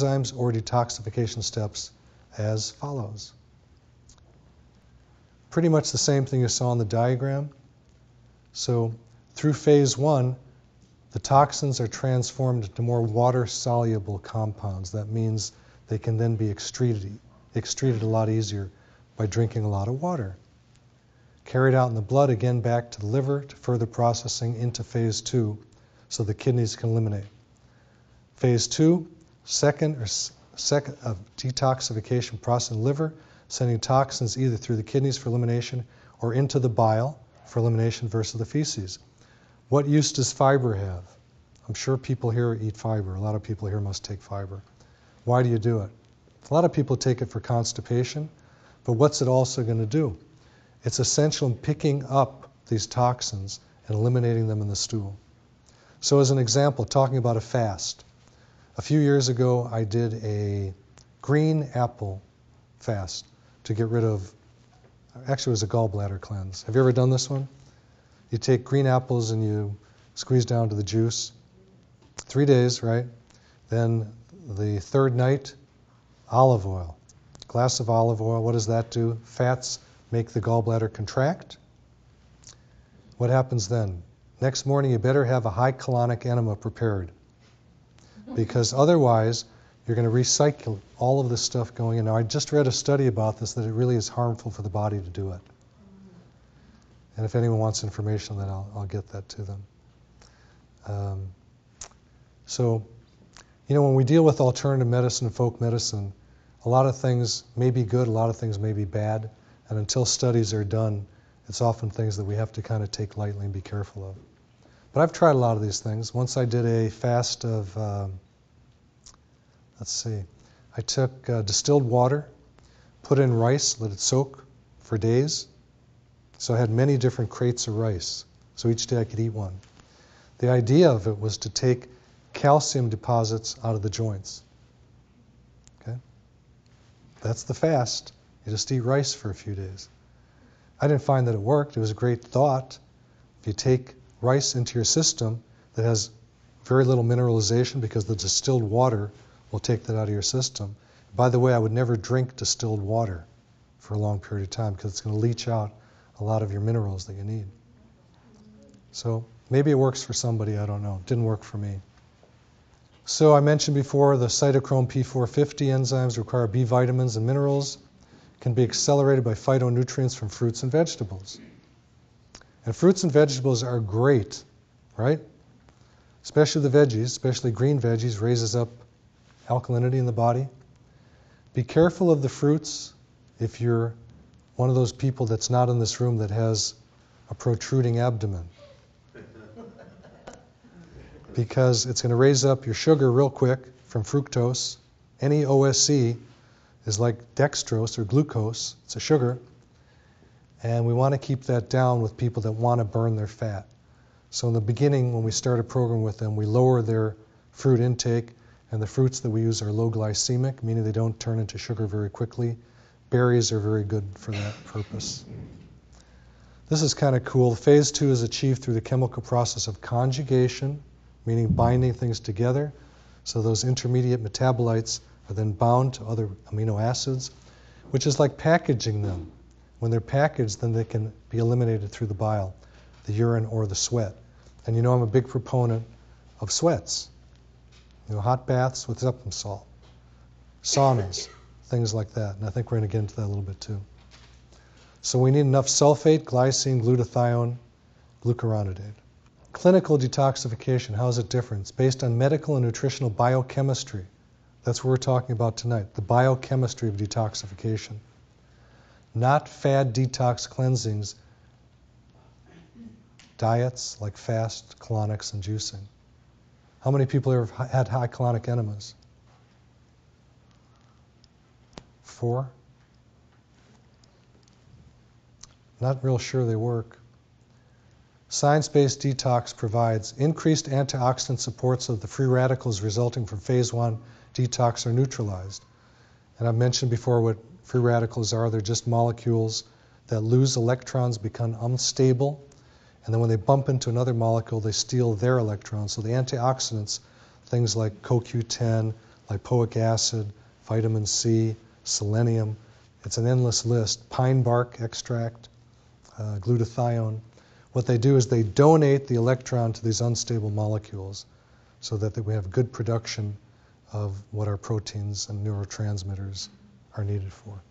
enzymes or detoxification steps as follows. Pretty much the same thing you saw in the diagram. So through phase 1, the toxins are transformed into more water-soluble compounds. That means they can then be excreted a lot easier by drinking a lot of water. Carried out in the blood, again back to the liver, to further processing into phase 2, so the kidneys can eliminate. Phase 2, second of detoxification process in the liver, sending toxins either through the kidneys for elimination or into the bile for elimination versus the feces. What use does fiber have? I'm sure people here eat fiber. A lot of people here must take fiber. Why do you do it? A lot of people take it for constipation, but what's it also going to do? It's essential in picking up these toxins and eliminating them in the stool. So as an example, talking about a fast. A few years ago, I did a green apple fast to get rid of, actually it was a gallbladder cleanse. Have you ever done this one? You take green apples and you squeeze down to the juice. 3 days, right? Then the third night, olive oil. Glass of olive oil, what does that do? Fats make the gallbladder contract. What happens then? Next morning you better have a high colonic enema prepared, because otherwise you're going to recycle all of this stuff going in. Now I just read a study about this, that it really is harmful for the body to do it. And if anyone wants information on that, I'll get that to them. So, you know, when we deal with alternative medicine and folk medicine, a lot of things may be good, a lot of things may be bad, and until studies are done, it's often things that we have to kind of take lightly and be careful of. But I've tried a lot of these things. Once I did a fast of, I took distilled water, put in rice, let it soak for days. So I had many different crates of rice. So each day I could eat one. The idea of it was to take calcium deposits out of the joints. Okay? That's the fast. You just eat rice for a few days. I didn't find that it worked. It was a great thought. If you take rice into your system that has very little mineralization, because the distilled water will take that out of your system. By the way, I would never drink distilled water for a long period of time, because it's going to leach out a lot of your minerals that you need. So maybe it works for somebody, I don't know. It didn't work for me. So I mentioned before, the cytochrome P450 enzymes require B vitamins and minerals, can be accelerated by phytonutrients from fruits and vegetables. And fruits and vegetables are great, right? Especially the veggies, especially green veggies, raises up alkalinity in the body. Be careful of the fruits if you're one of those people that's not in this room that has a protruding abdomen, because it's going to raise up your sugar real quick from fructose. Any OSC is like dextrose or glucose. It's a sugar. And we want to keep that down with people that want to burn their fat. So in the beginning, when we start a program with them, we lower their fruit intake, and the fruits that we use are low glycemic, meaning they don't turn into sugar very quickly. Berries are very good for that purpose. This is kind of cool. Phase 2 is achieved through the chemical process of conjugation, meaning binding things together. So those intermediate metabolites are then bound to other amino acids, which is like packaging them. When they're packaged, then they can be eliminated through the bile, the urine, or the sweat. And you know I'm a big proponent of sweats. You know, hot baths with Epsom salt, saunas, things like that. And I think we're going to get into that a little bit too. So we need enough sulfate, glycine, glutathione, glucuronidase. Clinical detoxification, how is it different? It's based on medical and nutritional biochemistry. That's what we're talking about tonight, the biochemistry of detoxification. Not fad detox cleansings, diets like fast, colonics, and juicing. How many people have had high colonic enemas? 4? Not real sure they work. Science-based detox provides increased antioxidant support so that the free radicals resulting from phase 1 detox are neutralized. And I've mentioned before what free radicals are. They're just molecules that lose electrons, become unstable, and then when they bump into another molecule, they steal their electrons. So the antioxidants, things like CoQ10, lipoic acid, vitamin C, selenium. It's an endless list. Pine bark extract, glutathione. What they do is they donate the electron to these unstable molecules so that we have good production of what our proteins and neurotransmitters are needed for.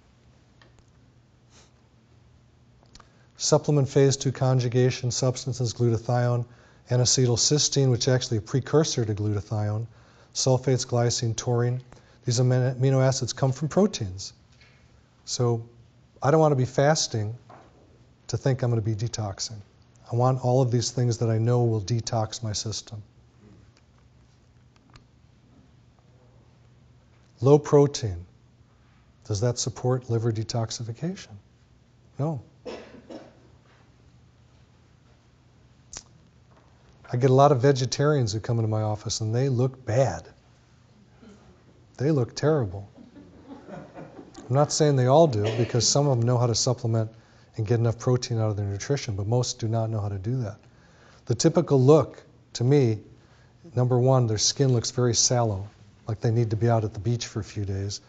Supplement phase 2 conjugation substances, glutathione, N-acetylcysteine, which is actually a precursor to glutathione, sulfates, glycine, taurine. These amino acids come from proteins. So I don't want to be fasting to think I'm going to be detoxing. I want all of these things that I know will detox my system. Low protein. Does that support liver detoxification? No. I get a lot of vegetarians who come into my office and they look bad. They look terrible. I'm not saying they all do, because some of them know how to supplement and get enough protein out of their nutrition, but most do not know how to do that. The typical look, to me, number one, their skin looks very sallow, like they need to be out at the beach for a few days.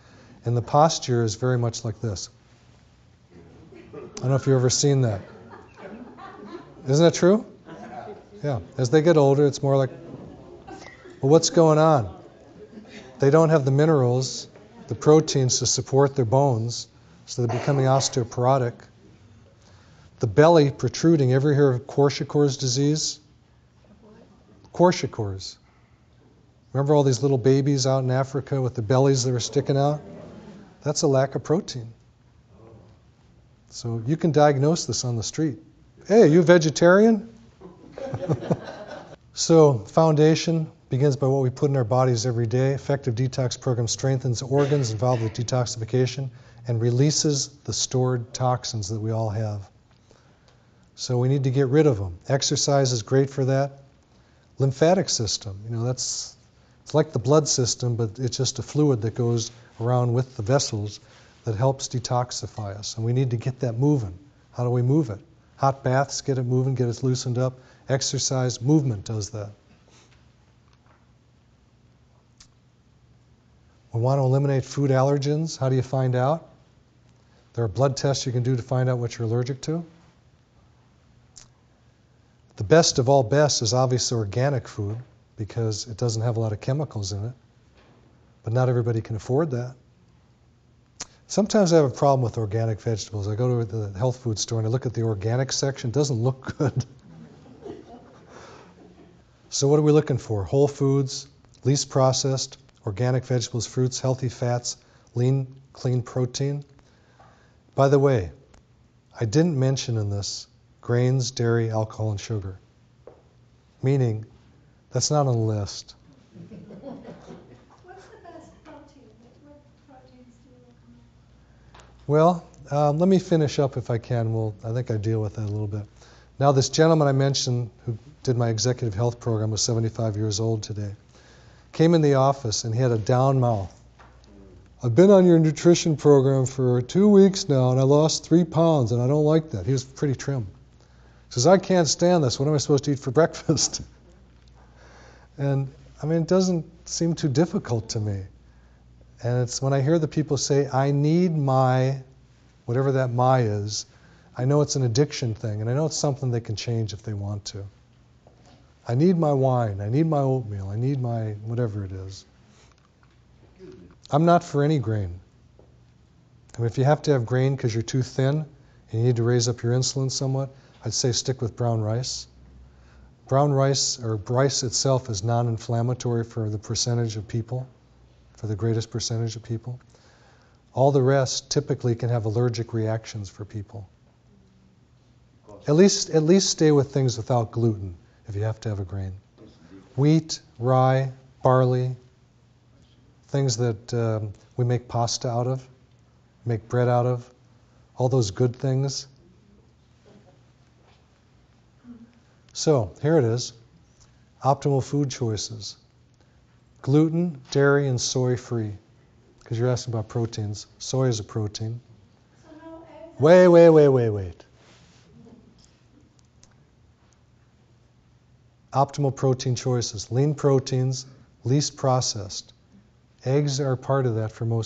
And the posture is very much like this. I don't know if you've ever seen that. Isn't that true? Yeah. As they get older, it's more like, well, what's going on? They don't have the minerals, the proteins to support their bones, so they're becoming osteoporotic. The belly protruding. Ever hear of Kwashiorkor's disease? Kwashiorkor's. Remember all these little babies out in Africa with the bellies that are sticking out? That's a lack of protein. So you can diagnose this on the street. Hey, are you vegetarian? So foundation begins by what we put in our bodies every day. Effective detox program strengthens organs involved with detoxification and releases the stored toxins that we all have. So we need to get rid of them. Exercise is great for that. Lymphatic system, it's like the blood system, but it's just a fluid that goes around with the vessels that helps detoxify us. And we need to get that moving. How do we move it? Hot baths get it moving, get it loosened up. Exercise, movement does that. We want to eliminate food allergens. How do you find out? There are blood tests you can do to find out what you're allergic to. The best of all best is obviously organic food, because it doesn't have a lot of chemicals in it. But not everybody can afford that. Sometimes I have a problem with organic vegetables. I go to the health food store and I look at the organic section. It doesn't look good. So what are we looking for? Whole foods, least processed, organic vegetables, fruits, healthy fats, lean, clean protein. By the way, I didn't mention in this grains, dairy, alcohol, and sugar. Meaning, that's not on the list. What's the best protein? What proteins do you recommend? Well, let me finish up if I can. I think I deal with that a little bit. Now, this gentleman I mentioned who did my executive health program was 75 years old today. Came in the office and he had a down mouth. I've been on your nutrition program for 2 weeks now and I lost 3 pounds and I don't like that. He was pretty trim. He says, I can't stand this. What am I supposed to eat for breakfast? And it doesn't seem too difficult to me. And it's when I hear the people say, I need my, whatever that my is, I know it's an addiction thing, and I know it's something they can change if they want to. I need my wine, I need my oatmeal, I need my whatever it is. I'm not for any grain. If you have to have grain because you're too thin and you need to raise up your insulin somewhat, I'd say stick with brown rice. Brown rice, or rice itself, is non-inflammatory for the percentage of people, for the greatest percentage of people. All the rest typically can have allergic reactions for people. At least stay with things without gluten if you have to have a grain. Wheat, rye, barley, things that we make pasta out of, make bread out of, all those good things. So, here it is. Optimal food choices. Gluten, dairy, and soy-free. Because you're asking about proteins. Soy is a protein. So no eggs? Wait. Optimal protein choices. Lean proteins, least processed. Eggs are part of that for most